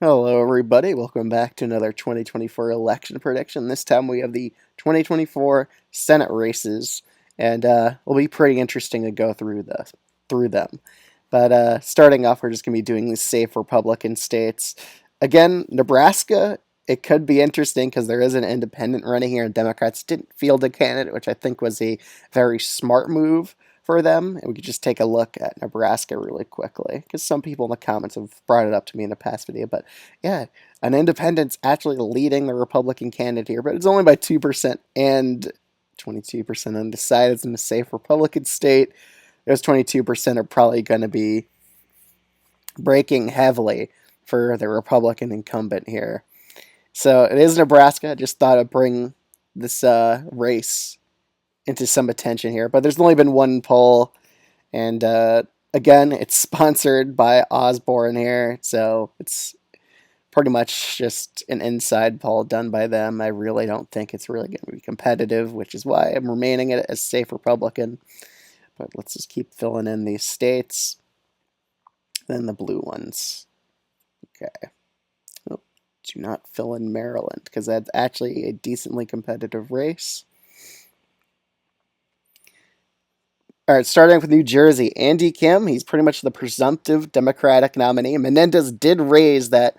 Hello, everybody. Welcome back to another 2024 election prediction. This time we have the 2024 Senate races, and it'll be pretty interesting to go through them. But starting off, we're just going to be doing the safe Republican states. Again, Nebraska. It could be interesting because there is an independent running here, and Democrats didn't field a candidate, which I think was a very smart move for them. And we could just take a look at Nebraska really quickly because some people in the comments have brought it up to me in a past video. But yeah, an independent's actually leading the Republican candidate here, but it's only by 2% and 22% undecided. It's in a safe Republican state. Those 22% are probably going to be breaking heavily for the Republican incumbent here. So it is Nebraska. I just thought I'd bring this race into some attention here. But there's only been one poll, and again, it's sponsored by Osborne here, so it's pretty much just an inside poll done by them. I really don't think it's really going to be competitive, which is why I'm remaining it as safe Republican. But let's just keep filling in these states. Then the blue ones. Okay. Oh, do not fill in Maryland, because that's actually a decently competitive race. All right, starting with New Jersey, Andy Kim, he's pretty much the presumptive Democratic nominee. Menendez did raise that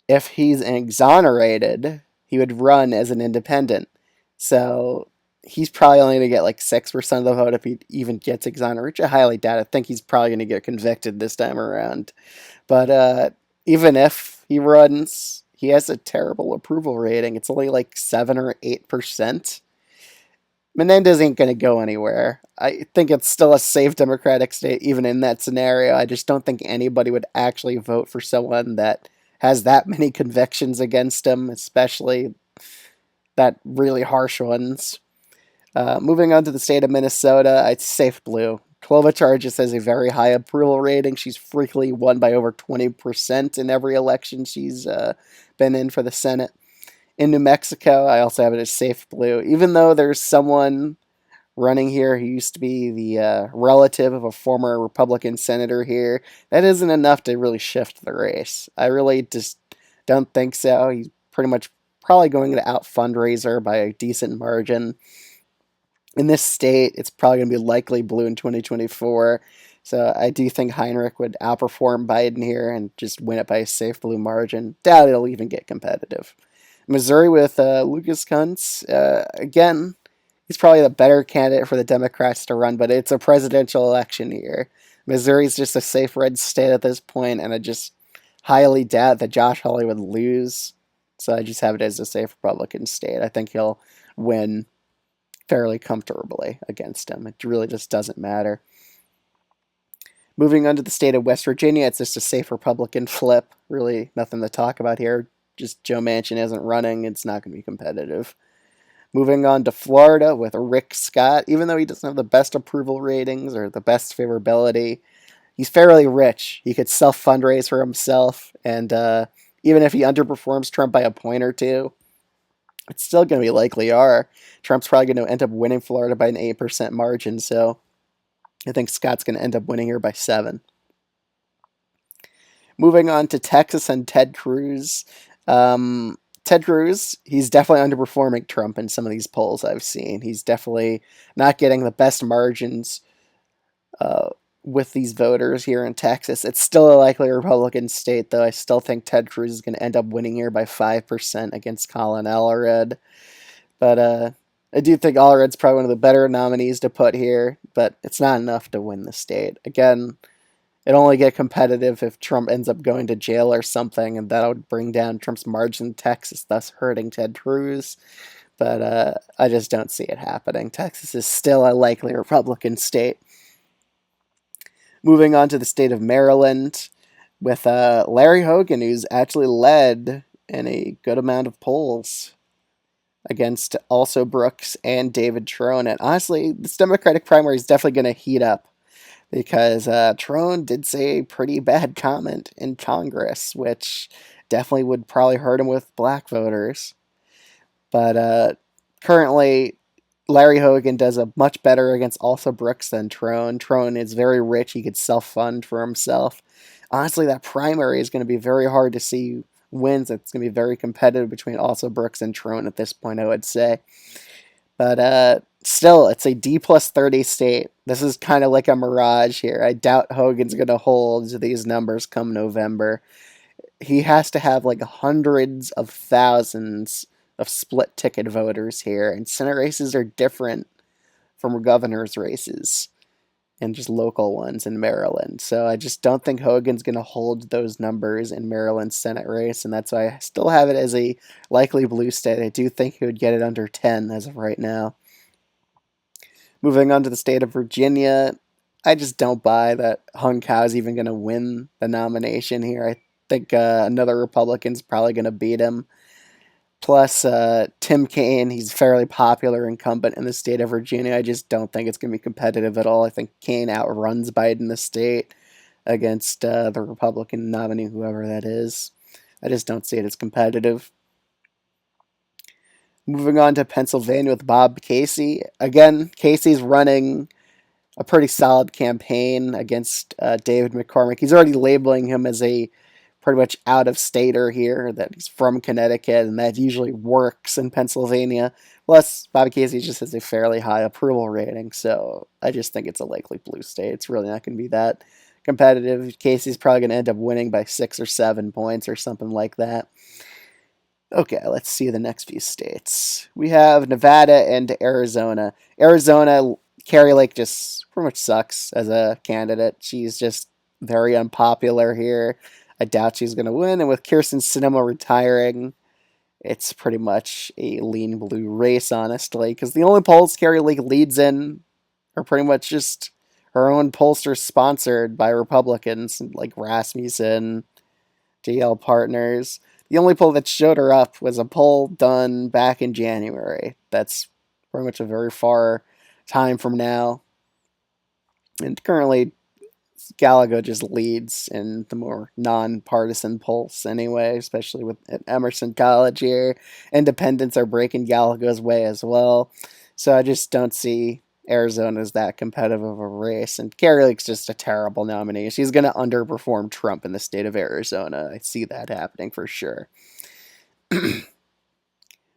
if he's exonerated, he would run as an independent. So he's probably only going to get like 6% of the vote if he even gets exonerated, which I highly doubt. I think he's probably going to get convicted this time around. But even if he runs, he has a terrible approval rating. It's only like 7 or 8%. Menendez ain't going to go anywhere. I think it's still a safe Democratic state, even in that scenario. I just don't think anybody would actually vote for someone that has that many convictions against him, especially that really harsh ones. Moving on to the state of Minnesota, it's safe blue. Klobuchar has a very high approval rating. She's frequently won by over 20% in every election she's been in for the Senate. In New Mexico, I also have it as safe blue. Even though there's someone running here who used to be the relative of a former Republican senator here, that isn't enough to really shift the race. I really just don't think so. He's pretty much probably going to out fundraiser by a decent margin. In this state, it's probably going to be likely blue in 2024. So I do think Heinrich would outperform Biden here and just win it by a safe blue margin. Doubt it'll even get competitive. Missouri with Lucas Kuntz. Again, he's probably the better candidate for the Democrats to run, but it's a presidential election year. Missouri's just a safe red state at this point, and I just highly doubt that Josh Hawley would lose. So I just have it as a safe Republican state. I think he'll win fairly comfortably against him. It really just doesn't matter. Moving on to the state of West Virginia, it's just a safe Republican flip. Really nothing to talk about here. Just Joe Manchin isn't running. It's not going to be competitive. Moving on to Florida with Rick Scott. Even though he doesn't have the best approval ratings or the best favorability, he's fairly rich. He could self-fundraise for himself. And even if he underperforms Trump by a point or two, it's still going to be likely are. Trump's probably going to end up winning Florida by an 8% margin. So I think Scott's going to end up winning here by 7. Moving on to Texas and Ted Cruz. Ted Cruz, he's definitely underperforming Trump in some of these polls I've seen. He's definitely not getting the best margins with these voters here in Texas. It's still a likely Republican state, though. I still think Ted Cruz is going to end up winning here by 5% against Colin Allred. But I do think Allred's probably one of the better nominees to put here, but it's not enough to win the state. Again, it'll only get competitive if Trump ends up going to jail or something, and that would bring down Trump's margin in Texas, thus hurting Ted Cruz. But I just don't see it happening. Texas is still a likely Republican state. Moving on to the state of Maryland with Larry Hogan, who's actually led in a good amount of polls against also Brooks and David Trone. And honestly, this Democratic primary is definitely going to heat up because Trone did say a pretty bad comment in Congress, which definitely would probably hurt him with black voters. But currently, Larry Hogan does a much better against also Brooks than Trone. Trone is very rich. He could self-fund for himself. honestly, that primary is going to be very hard to see wins. It's going to be very competitive between also Brooks and Trone at this point, I would say. But still, it's a D plus 30 state. This is kind of like a mirage here. I doubt Hogan's going to hold these numbers come November. He has to have like hundreds of thousands of split ticket voters here, and Senate races are different from governor's races and just local ones in Maryland. So I just don't think Hogan's going to hold those numbers in Maryland's Senate race, and that's why I still have it as a likely blue state. I do think he would get it under 10 as of right now. Moving on to the state of Virginia, I just don't buy that Hung Kao's even going to win the nomination here. I think another Republican's probably going to beat him. Plus, Tim Kaine, he's a fairly popular incumbent in the state of Virginia. I just don't think it's going to be competitive at all. I think Kaine outruns Biden in the state against the Republican nominee, whoever that is. I just don't see it as competitive. Moving on to Pennsylvania with Bob Casey. Again, Casey's running a pretty solid campaign against David McCormick. He's already labeling him as a pretty much out of stater here, that he's from Connecticut, and that usually works in Pennsylvania. Plus, Bobby Casey just has a fairly high approval rating, so I just think it's a likely blue state. It's really not going to be that competitive. Casey's probably going to end up winning by 6 or 7 points or something like that. Okay, let's see the next few states. We have Nevada and Arizona. Arizona, Carrie Lake just pretty much sucks as a candidate. She's just very unpopular here. I doubt she's going to win. And with Kirsten Sinema retiring, it's pretty much a lean blue race, honestly, because the only polls Carrie Lake leads in are pretty much just her own pollsters sponsored by Republicans like Rasmussen, JL Partners. The only poll that showed her up was a poll done back in January. That's pretty much a very far time from now. And currently, Gallagher just leads in the more nonpartisan polls anyway, especially with at Emerson College here. Independents are breaking Gallagher's way as well. So I just don't see Arizona as that competitive of a race. And Carrie Lake's just a terrible nominee. She's going to underperform Trump in the state of Arizona. I see that happening for sure.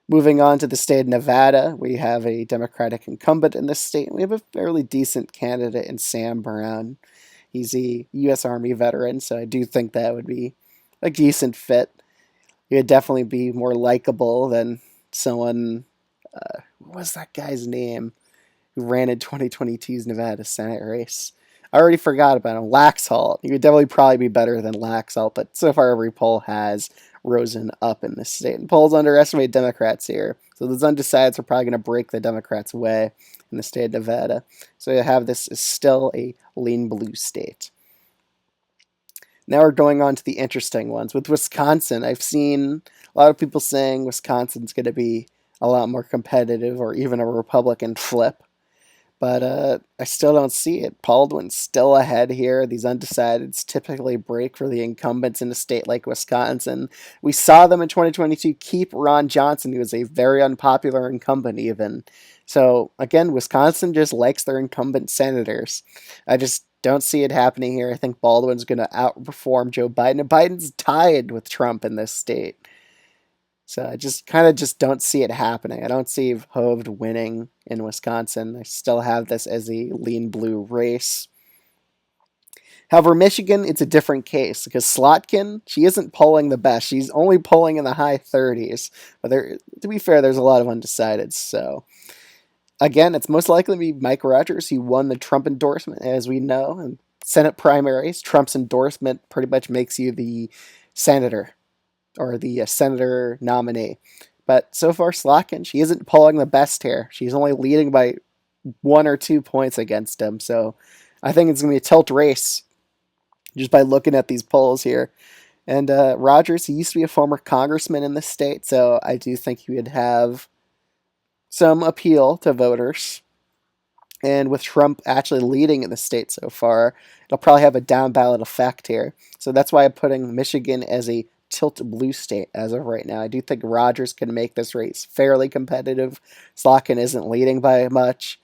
Moving on to the state of Nevada, we have a Democratic incumbent in this state. We have a fairly decent candidate in Sam Brown. He's a U.S. Army veteran, so I do think that would be a decent fit. He would definitely be more likable than someone. What was that guy's name who ran in 2022's Nevada Senate race? I already forgot about him. Laxalt. He would definitely probably be better than Laxalt, but so far every poll has risen up in this state. And polls underestimate Democrats here. So those undecideds are probably going to break the Democrats' way in the state of Nevada. So you have this is still a lean blue state. Now we're going on to the interesting ones. With Wisconsin, I've seen a lot of people saying Wisconsin's going to be a lot more competitive or even a Republican flip. But I still don't see it. Baldwin's still ahead here. These undecideds typically break for the incumbents in a state like Wisconsin. We saw them in 2022 keep Ron Johnson, who was a very unpopular incumbent even. So, again, Wisconsin just likes their incumbent senators. I just don't see it happening here. I think Baldwin's going to outperform Joe Biden. And Biden's tied with Trump in this state. So I just kind of just don't see it happening. I don't see Hoved winning in Wisconsin. I still have this as a lean blue race. However, Michigan, it's a different case because Slotkin, she isn't polling the best. She's only polling in the high 30s. But to be fair, there's a lot of undecideds. So again, it's most likely to be Mike Rogers, who won the Trump endorsement, as we know. In Senate primaries, Trump's endorsement pretty much makes you the senator or the senator nominee. But so far, Slotkin, she isn't polling the best here. She's only leading by 1 or 2 points against him. So I think it's going to be a tilt race just by looking at these polls here. And Rogers, he used to be a former congressman in the state, so I do think he would have some appeal to voters. And with Trump actually leading in the state so far, it'll probably have a down ballot effect here. So that's why I'm putting Michigan as a tilt blue state as of right now. I do think Rogers can make this race fairly competitive. Slotkin isn't leading by much.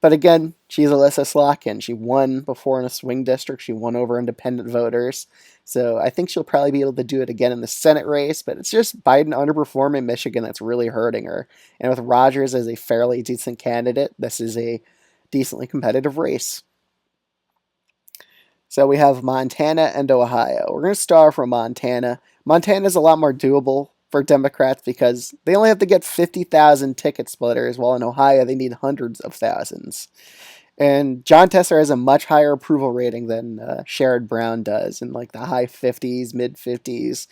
But again, she's Alyssa Slotkin. She won before in a swing district. She won over independent voters. So I think she'll probably be able to do it again in the Senate race. But it's just Biden underperforming Michigan that's really hurting her. And with Rogers as a fairly decent candidate, this is a decently competitive race. So we have Montana and Ohio. We're going to start from Montana. Montana is a lot more doable for Democrats because they only have to get 50,000 ticket splitters, while in Ohio they need hundreds of thousands. And John Tester has a much higher approval rating than Sherrod Brown does, in like the high 50s, mid 50s.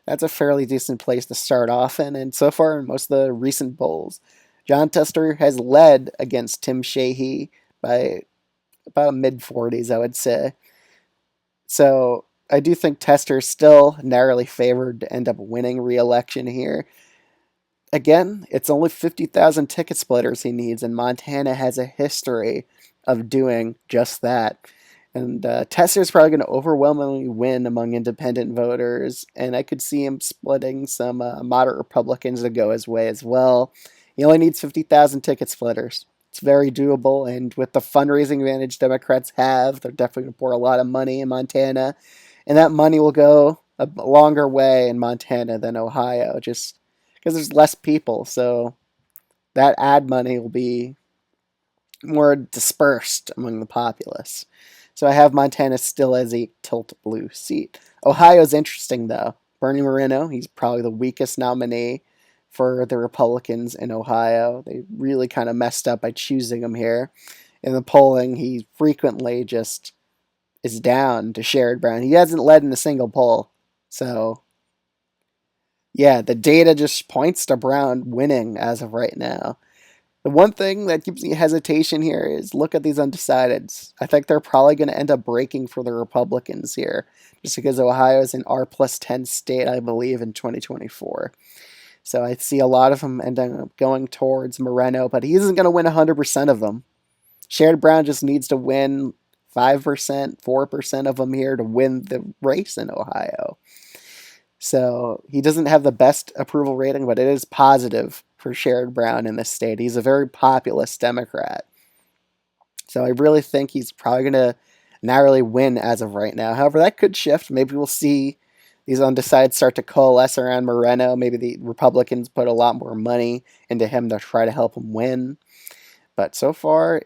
That's a fairly decent place to start off in. And so far, in most of the recent polls, John Tester has led against Tim Sheehy by about mid 40s, I would say. So I do think Tester's still narrowly favored to end up winning re-election here. Again, it's only 50,000 ticket splitters he needs, and Montana has a history of doing just that. And Tester's probably going to overwhelmingly win among independent voters, and I could see him splitting some moderate Republicans to go his way as well. He only needs 50,000 ticket splitters. It's very doable, and with the fundraising advantage Democrats have, they're definitely going to pour a lot of money in Montana, and that money will go a longer way in Montana than Ohio, just because there's less people. So that ad money will be more dispersed among the populace. So I have Montana still as a tilt blue seat. Ohio's interesting though. Bernie Moreno, he's probably the weakest nominee for the Republicans in Ohio. They really kind of messed up by choosing him here. In the polling, he frequently just is down to Sherrod Brown. He hasn't led in a single poll. So yeah, the data just points to Brown winning as of right now. The one thing that gives me hesitation here is look at these undecideds. I think they're probably going to end up breaking for the Republicans here, just because Ohio is an R plus 10 state, I believe, in 2024. So I see a lot of them ending up going towards Moreno, but he isn't going to win 100% of them. Sherrod Brown just needs to win 5%, 4% of them here to win the race in Ohio. So he doesn't have the best approval rating, but it is positive for Sherrod Brown in this state. He's a very populist Democrat. So I really think he's probably going to narrowly win as of right now. However, that could shift. Maybe we'll see these undecideds start to coalesce around Moreno. Maybe the Republicans put a lot more money into him to try to help him win. But so far,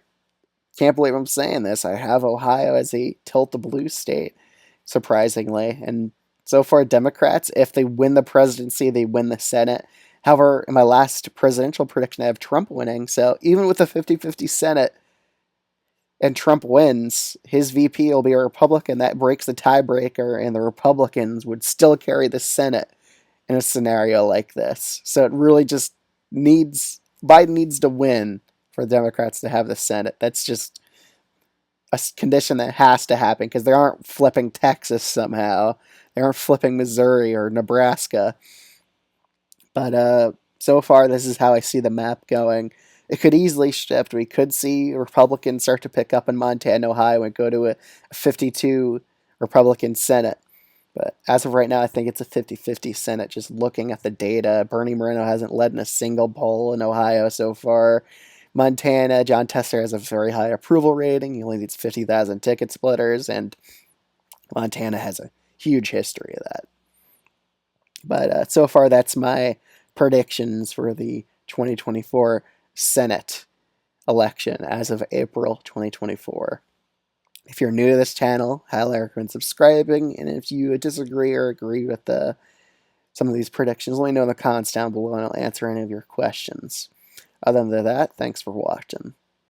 can't believe I'm saying this. I have Ohio as a tilt the blue state, surprisingly. And so far, Democrats, if they win the presidency, they win the Senate. However, in my last presidential prediction, I have Trump winning. So even with a 50-50 Senate and Trump wins, his VP will be a Republican. That breaks the tiebreaker, and the Republicans would still carry the Senate in a scenario like this. So it really just needs, Biden needs to win for Democrats to have the Senate. That's just a condition that has to happen because they aren't flipping Texas somehow. They aren't flipping Missouri or Nebraska. But so far, this is how I see the map going. It could easily shift. We could see Republicans start to pick up in Montana, Ohio, and go to a 52 Republican Senate. But as of right now, I think it's a 50-50 Senate. Just looking at the data, Bernie Moreno hasn't led in a single poll in Ohio so far. Montana, John Tester has a very high approval rating. He only needs 50,000 ticket splitters, and Montana has a huge history of that. But so far, that's my predictions for the 2024 Senate election as of April 2024. If you're new to this channel, highly recommend subscribing. And if you disagree or agree with some of these predictions, let me know in the comments down below and I'll answer any of your questions. Other than that, thanks for watching.